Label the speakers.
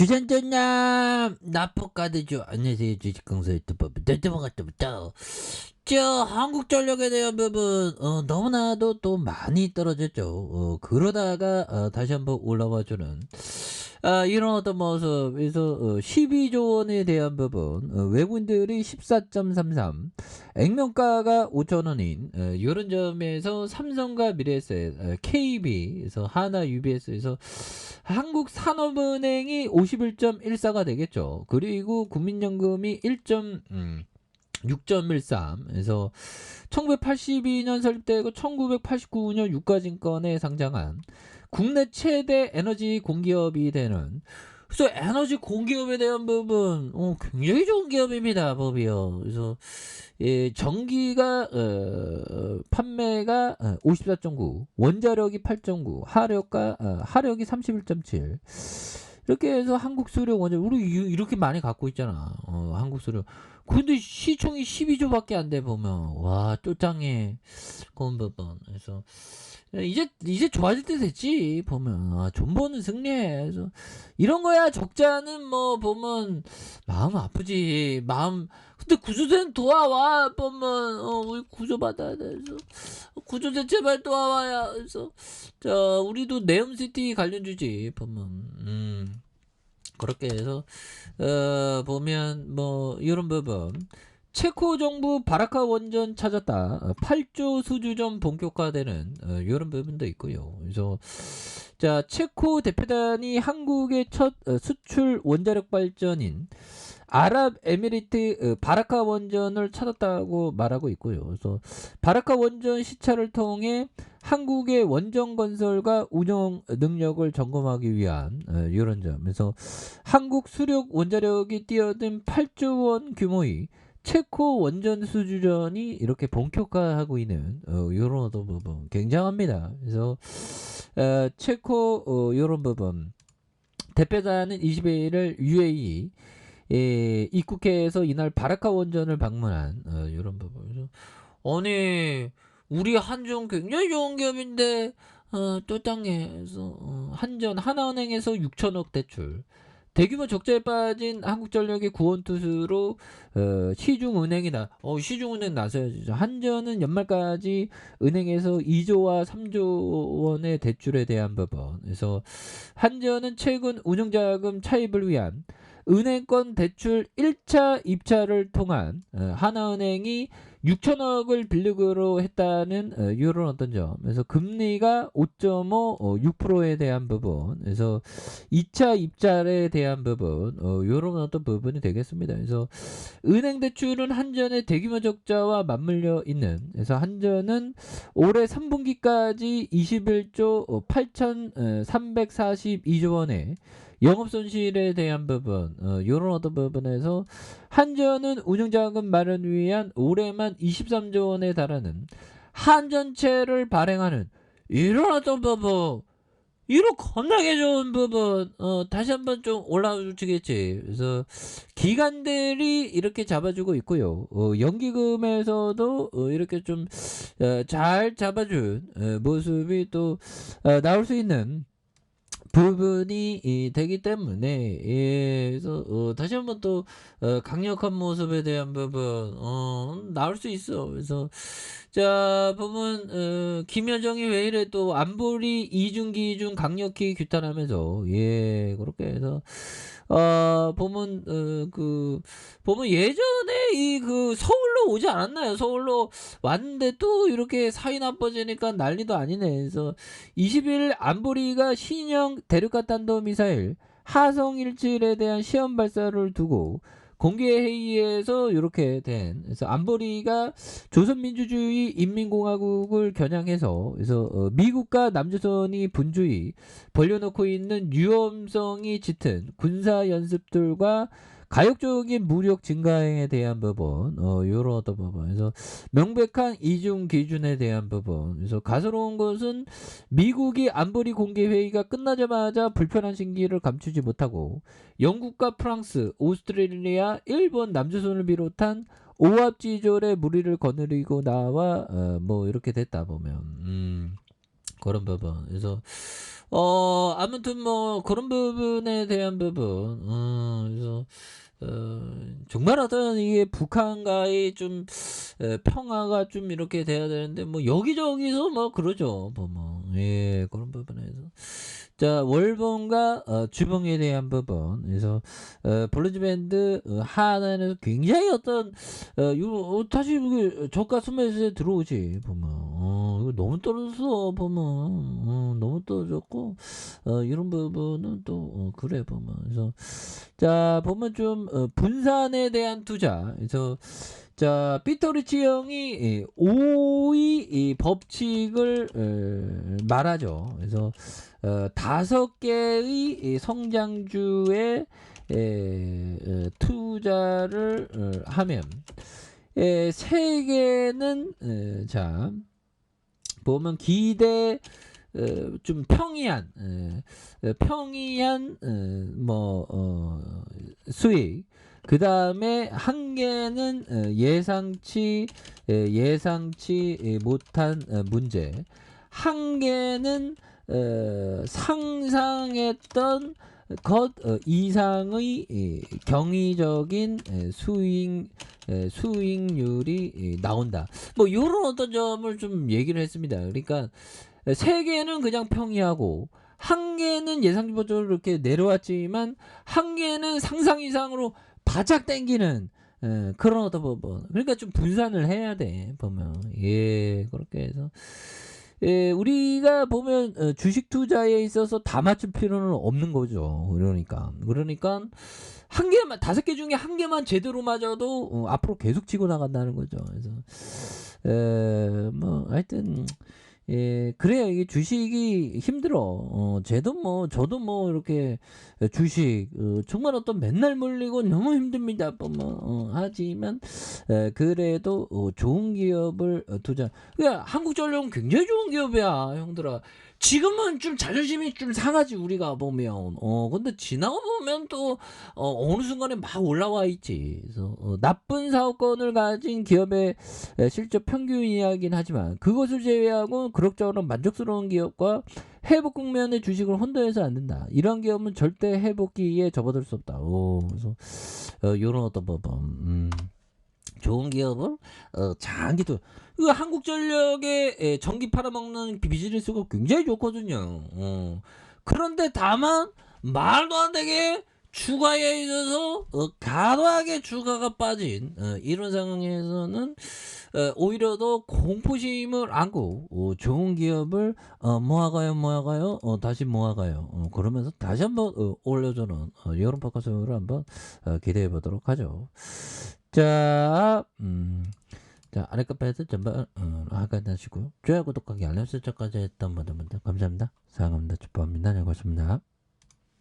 Speaker 1: 주전전남 납포카드죠. 안녕하세요. 주식강사 유튜버 대대방갔다부터 한국전력에 대한 부분 너무나도 또 많이 떨어졌죠. 그러다가 다시 한번 올라와주는 이런 어떤 모습에서 12조 원에 대한 부분 외국인들이 14.33 액면가가 5천원인 이런 점에서 삼성과 미래에셋 KB에서 하나 UBS에서 한국산업은행이 51.14가 되겠죠. 그리고 국민연금이 6.13에서 1982년 설립되고 1989년 유가증권에 상장한 국내 최대 에너지 공기업이 되는, 그래서 에너지 공기업에 대한 부분 굉장히 좋은 기업입니다. 법이요. 그래서 전기가 판매가 54.9, 원자력이 8.9, 하력이 31.7. 이렇게 해서 한국수력 원자력 우리 이렇게 많이 갖고 있잖아. 한국수력. 근데 시총이 12조밖에 안 돼 보면 와 쫄짱해. 그런 부분. 그래서 이제 좋아질 때 됐지 보면 존버는 승리해. 그래서 이런 거야. 적자는 뭐 보면 마음 아프지. 근데 구조대는 도와와 보면 우리 구조 받아야 돼. 그래서 구조대 제발 도와와야. 그래서 자 우리도 네옴시티 관련주지 보면 그렇게 해서 보면 뭐 이런 부분. 체코 정부 바라카 원전 찾았다. 8조 수주전 본격화되는 이런 부분도 있고요. 그래서 자 체코 대표단이 한국의 첫 수출 원자력 발전인 아랍에미리트 바라카 원전을 찾았다고 말하고 있고요. 그래서 바라카 원전 시찰을 통해 한국의 원전 건설과 운영 능력을 점검하기 위한 이런 점에서 한국 수력 원자력이 뛰어든 8조 원 규모의 체코 원전 수주전이 이렇게 본격화하고 있는 이런 어떤 부분 굉장합니다. 그래서 체코 이런 부분 대표단은 22일 UAE 입국해에서 이날 바라카 원전을 방문한 이런 부분. 아니 우리 한전 굉장히 좋은 기업인데 또 땅에서 한전 하나은행에서 6천억 대출, 대규모 적자에 빠진 한국전력의 구원투수로 시중은행 나서야죠. 한전은 연말까지 은행에서 2조와 3조 원의 대출에 대한 부분. 그래서 한전은 최근 운영자금 차입을 위한 은행권 대출 1차 입찰을 통한 하나은행이 6천억을 빌리기로 했다는 이런 어떤 점. 그래서 금리가 5.5, 6%에 대한 부분. 그래서 2차 입찰에 대한 부분. 이런 어떤 부분이 되겠습니다. 그래서 은행 대출은 한전의 대규모 적자와 맞물려 있는. 그래서 한전은 올해 3분기까지 21조 8,342조 원의 영업손실에 대한 부분, 이런 어떤 부분에서 한전은 운영자금 마련 위한 올해만 23조 원에 달하는 한전채를 발행하는 이런 어떤 부분, 이런 겁나게 좋은 부분, 다시 한번 좀 올라주겠지. 그래서 기관들이 이렇게 잡아주고 있고요. 연기금에서도 이렇게 좀 잘 잡아준 모습이 또 나올 수 있는 부분이 되기 때문에 그래서 다시 한번 또 강력한 모습에 대한 부분 나올 수 있어. 그래서 자 보면 김여정이 왜 이래 또 안보리 이중기중 강력히 규탄하면서 그렇게 해서 보면 보면 예전에 그 서울로 오지 않았나요? 서울로 왔는데 또 이렇게 사이 나빠지니까 난리도 아니네. 그래서 20일 안보리가 신형 대륙간 탄도미사일 하성 17에 대한 시험 발사를 두고 공개 회의에서 이렇게 된. 그래서 안보리가 조선민주주의 인민공화국을 겨냥해서 그래서 미국과 남조선이 분주히 벌려놓고 있는 위험성이 짙은 군사 연습들과 가역적인 무력 증가행에 대한 부분, 요런 어떤 부분. 그래서 명백한 이중 기준에 대한 부분. 그래서 가소로운 것은 미국이 안보리 공개 회의가 끝나자마자 불편한 심기를 감추지 못하고 영국과 프랑스, 오스트레일리아, 일본, 남조선을 비롯한 오합지졸의 무리를 거느리고 나와 뭐 이렇게 됐다 보면 그런 부분. 그래서 아무튼 뭐 그런 부분에 대한 부분 그래서 정말 어떤 이게 북한과의 좀 평화가 좀 이렇게 돼야 되는데 뭐 여기저기서 뭐 그러죠. 예 그런 부분에서. 자 월봉과 주봉에 대한 부분 그래서 블루즈 밴드 하나는 굉장히 어떤 이거 다시 이게 저가 수매수에 들어오지 이거 너무 떨어졌어 너무 떨어졌고 이런 부분은 또 그래 그래서 자 보면 좀 분산에 대한 투자 그래서 자 피터 리치 형이 5의 이 법칙을 말하죠. 그래서 5개의 이 성장주에 투자를 하면 3개는 자 보면 기대 좀 평이한 수익 그 다음에 한 개는 예상치 못한 문제 한 개는 상상했던 것 이상의 경이적인 수익률이 나온다. 뭐 요런 어떤 점을 좀 얘기를 했습니다. 그러니까 3개는 그냥 평이하고 한 개는 예상치 못으로 이렇게 내려왔지만 한 개는 상상 이상으로 바짝 땡기는 그런 어떤 부분. 그러니까 좀 분산을 해야 돼 보면. 예 그렇게 해서 우리가 보면 주식 투자에 있어서 다 맞출 필요는 없는 거죠. 그러니까 한 개만 5개 중에 한 개만 제대로 맞아도 앞으로 계속 치고 나간다는 거죠. 그래서 뭐 하여튼 예 그래요. 이게 주식이 힘들어. 저도 뭐 이렇게 주식 정말 어떤 맨날 물리고 너무 힘듭니다. 하지만 그래도 좋은 기업을 투자. 야 한국전력은 굉장히 좋은 기업이야 형들아. 지금은 좀 자존심이 좀 상하지 우리가 보면. 근데 지나고 보면 또 어느 순간에 막 올라와 있지. 그래서 나쁜 사업권을 가진 기업의 실적 평균 이야기는 하지만 그것을 제외하고 그럭저럭 만족스러운 기업과 회복 국면의 주식을 혼돈해서 안 된다. 이런 기업은 절대 회복기에 접어들 수 없다. 그래서 요런 어떤 부분 좋은 기업은 장기도 한국전력의 전기 팔아먹는 비즈니스가 굉장히 좋거든요. 그런데 다만 말도 안 되게 주가에 있어서 과도하게 주가가 빠진 이런 상황에서는 오히려 더 공포심을 안고 좋은 기업을 모아가요 다시 모아가요 그러면서 다시 한번 올려주는 이런 포커스를 한번 기대해 보도록 하죠. 자, 자 아랫카페에서 전반 하관하시고요. 좋아요 구독하기 알람 설정까지 했던 분들 감사합니다. 사랑합니다. 축복합니다. 네, 고맙습니다.